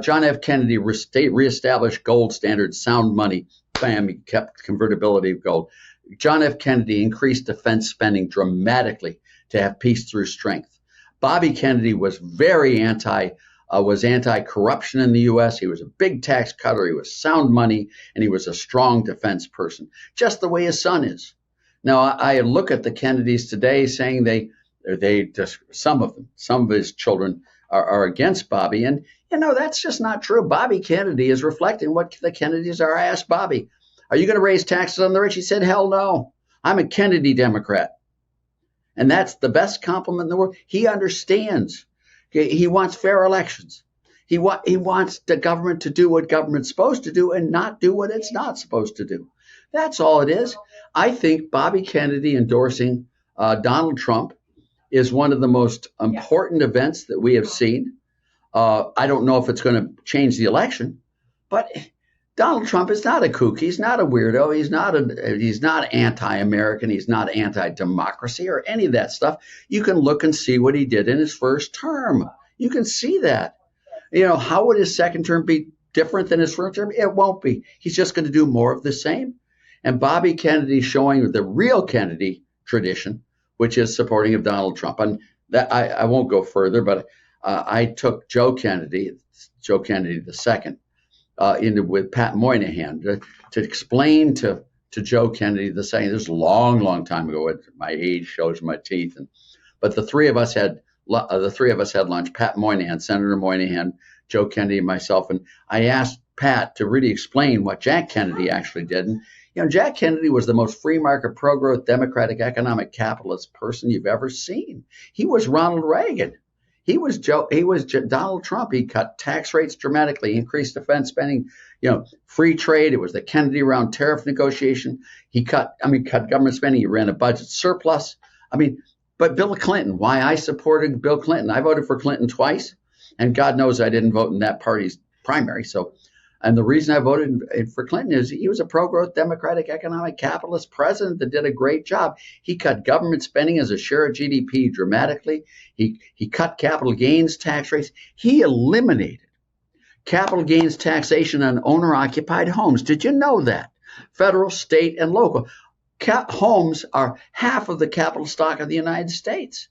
John F. Kennedy reestablished gold standard, sound money. Bam, he kept convertibility of gold. John F. Kennedy increased defense spending dramatically to have peace through strength. Bobby Kennedy was very anti-corruption in the U.S. He was a big tax cutter. He was sound money, and he was a strong defense person, just the way his son is. Now, I look at the Kennedys today saying they just, some of his children are against Bobby. And, that's just not true. Bobby Kennedy is reflecting what the Kennedys are. I asked Bobby, are you going to raise taxes on the rich? He said, hell no. I'm a Kennedy Democrat. And that's the best compliment in the world. He understands. He wants fair elections. He wants the government to do what government's supposed to do and not do what it's not supposed to do. That's all it is. I think Bobby Kennedy endorsing Donald Trump is one of the most important events that we have seen. I don't know if it's going to change the election, but Donald Trump is not a kook. He's not a weirdo. He's not anti-American. He's not anti-democracy or any of that stuff. You can look and see what he did in his first term. You can see that. How would his second term be different than his first term? It won't be. He's just going to do more of the same. And Bobby Kennedy showing the real Kennedy tradition, which is supporting of Donald Trump. And that I won't go further, but I took Joe Kennedy II, with Pat Moynihan to explain to Joe Kennedy the saying. This was a long, long time ago. My age shows my teeth. But the three of us had lunch. Pat Moynihan, Senator Moynihan, Joe Kennedy, and myself. And I asked Pat to really explain what Jack Kennedy actually did. And Jack Kennedy was the most free market, pro-growth, democratic, economic capitalist person you've ever seen. He was Ronald Reagan. He was Donald Trump. He cut tax rates dramatically, increased defense spending, free trade. It was the Kennedy round tariff negotiation. He cut government spending. He ran a budget surplus. But Bill Clinton, why I supported Bill Clinton. I voted for Clinton twice, and God knows I didn't vote in that party's primary. And the reason I voted for Clinton is he was a pro-growth, democratic, economic, capitalist president that did a great job. He cut government spending as a share of GDP dramatically. He cut capital gains tax rates. He eliminated capital gains taxation on owner-occupied homes. Did you know that? Federal, state, and local. Homes are half of the capital stock of the United States.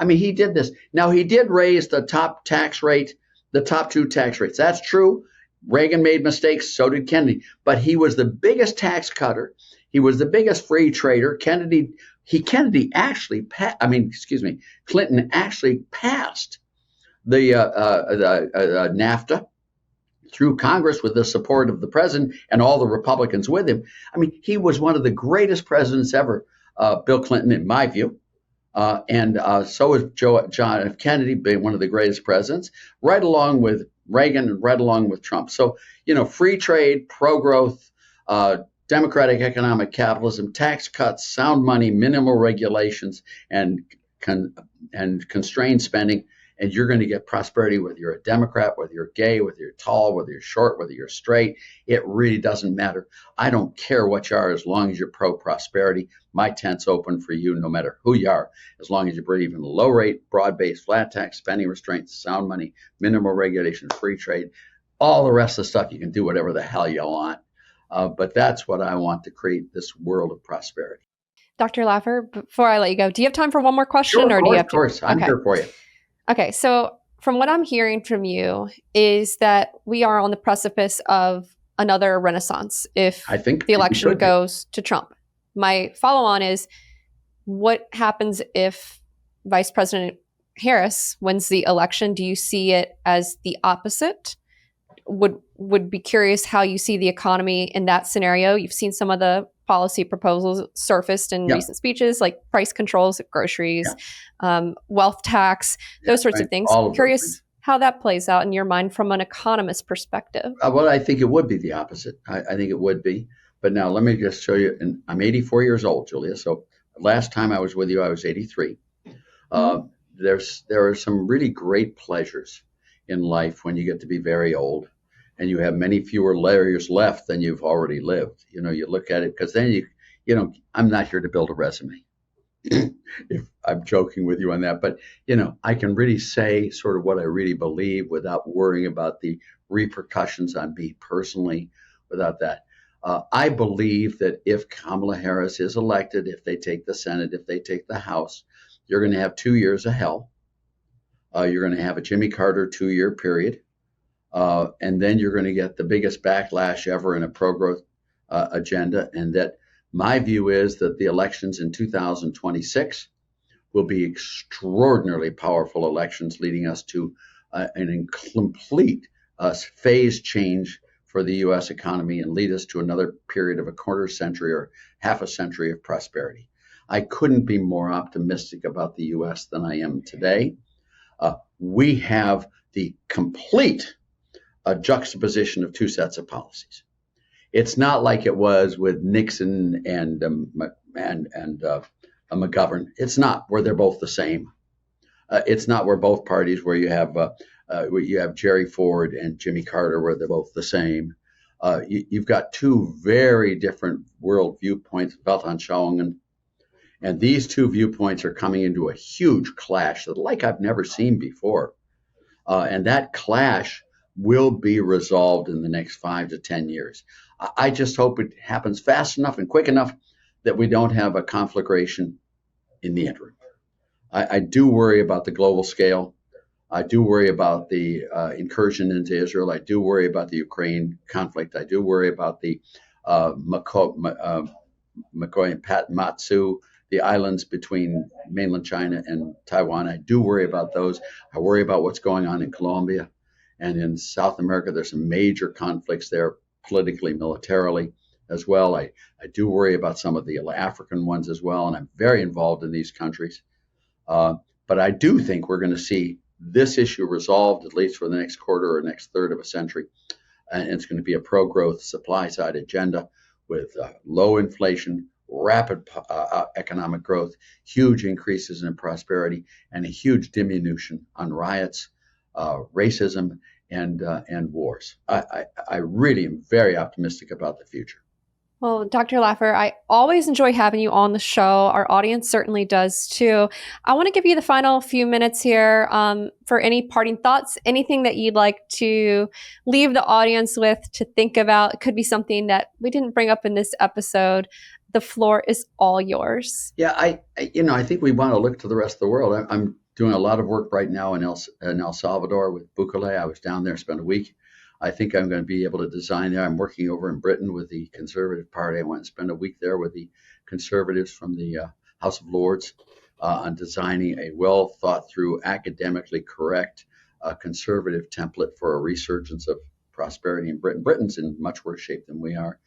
He did this. Now, he did raise the top two tax rates. That's true. Reagan made mistakes, so did Kennedy. But he was the biggest tax cutter. He was the biggest free trader. Clinton actually passed the NAFTA through Congress with the support of the president and all the Republicans with him. He was one of the greatest presidents ever, Bill Clinton, in my view. And so is John F. Kennedy, being one of the greatest presidents, right along with Reagan and right along with Trump. So, free trade, pro-growth, democratic economic capitalism, tax cuts, sound money, minimal regulations, and constrained spending. And you're going to get prosperity whether you're a Democrat, whether you're gay, whether you're tall, whether you're short, whether you're straight. It really doesn't matter. I don't care what you are as long as you're pro-prosperity. My tent's open for you no matter who you are, as long as you believe in low rate, broad-based, flat tax, spending restraints, sound money, minimal regulation, free trade, all the rest of the stuff. You can do whatever the hell you want. But that's what I want to create, this world of prosperity. Dr. Laffer, before I let you go, do you have time for one more question? Sure, do you have of course. I'm here for you. Okay, so from what I'm hearing from you is that we are on the precipice of another renaissance if the election goes to Trump. My follow-on is, what happens if Vice President Harris wins the election? Do you see it as the opposite? Would be curious how you see the economy in that scenario. You've seen some of the policy proposals surfaced in recent speeches, like price controls at groceries, wealth tax, those sorts of things. Curious how that plays out in your mind from an economist perspective. Well, I think it would be the opposite. I think it would be. But now let me just show you. And I'm 84 years old, Julia. So last time I was with you, I was 83. There are some really great pleasures in life when you get to be very old and you have many fewer years left than you've already lived. You look at it because then I'm not here to build a resume. If I'm joking with you on that, but I can really say sort of what I really believe without worrying about the repercussions on me personally, without that. I believe that if Kamala Harris is elected, if they take the Senate, if they take the House, you're going to have 2 years of hell. You're going to have a Jimmy Carter 2-year period. And then you're going to get the biggest backlash ever in a pro-growth agenda. And that my view is that the elections in 2026 will be extraordinarily powerful elections, leading us to an complete phase change for the U.S. economy and lead us to another period of a quarter century or half a century of prosperity. I couldn't be more optimistic about the U.S. than I am today. We have the complete juxtaposition of two sets of policies. It's not like it was with Nixon and McGovern. It's not where they're both the same. It's not where both parties where you have Jerry Ford and Jimmy Carter where they're both the same. You've got two very different world viewpoints, Weltanschauungen, and these two viewpoints are coming into a huge clash like I've never seen before. And that clash will be resolved in the next 5 to 10 years. I just hope it happens fast enough and quick enough that we don't have a conflagration in the interim. I do worry about the global scale. I do worry about the incursion into Israel. I do worry about the Ukraine conflict. I do worry about the Makoy and Matsu, the islands between mainland China and Taiwan. I do worry about those. I worry about what's going on in Colombia. And in South America, there's some major conflicts there, politically, militarily as well. I do worry about some of the African ones as well, and I'm very involved in these countries. But I do think we're going to see this issue resolved, at least for the next quarter or next third of a century. And it's going to be a pro-growth supply-side agenda with low inflation, rapid economic growth, huge increases in prosperity, and a huge diminution on riots, racism, and wars. I really am very optimistic about the future. Well, Dr. Laffer, I always enjoy having you on the show. Our audience certainly does too. I want to give you the final few minutes here for any parting thoughts, anything that you'd like to leave the audience with to think about. It could be something that we didn't bring up in this episode. The floor is all yours. Yeah, I think we want to look to the rest of the world. I'm doing a lot of work right now in El Salvador with Bukele. I was down there, spent a week. I think I'm going to be able to design there. I'm working over in Britain with the Conservative Party. I went and spent a week there with the Conservatives from the House of Lords on designing a well thought through, academically correct conservative template for a resurgence of prosperity in Britain. Britain's in much worse shape than we are.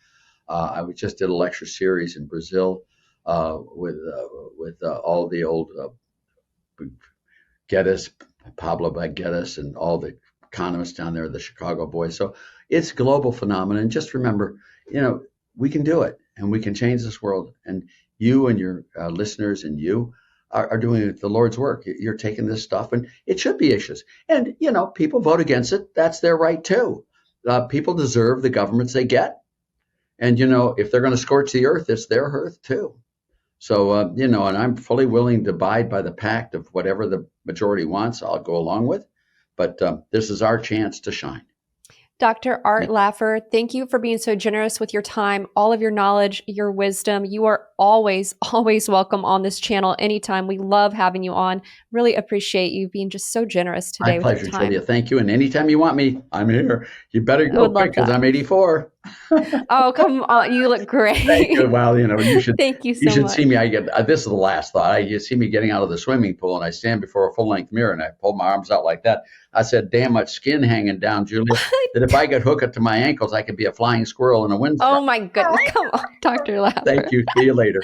I just did a lecture series in Brazil with all the old Guedes, Pablo Guedes, and all the economists down there, the Chicago boys. So it's a global phenomenon. And just remember, we can do it and we can change this world. And you and your listeners and you are doing the Lord's work. You're taking this stuff and it should be issues. And, people vote against it. That's their right too. People deserve the governments they get. And, if they're going to scorch the earth, it's their earth too. So, and I'm fully willing to abide by the pact of whatever the majority wants, I'll go along with. But this is our chance to shine. Dr. Art Laffer, thank you for being so generous with your time, all of your knowledge, your wisdom. You are always, always welcome on this channel anytime. We love having you on. Really appreciate you being just so generous today with your time. My pleasure, Julia. Thank you. And anytime you want me, I'm here. You better go quick because I'm 84. Oh, come on. You look great. Thank you. Well, you should. Thanthis see me. This is the last thought. You see me getting out of the swimming pool and I stand before a full-length mirror and I pull my arms out like that. I said, damn much skin hanging down, Julia, that if I could hook it to my ankles, I could be a flying squirrel in a wind. Oh, my goodness. Come on, Dr. Laffer. Thank you. See you later.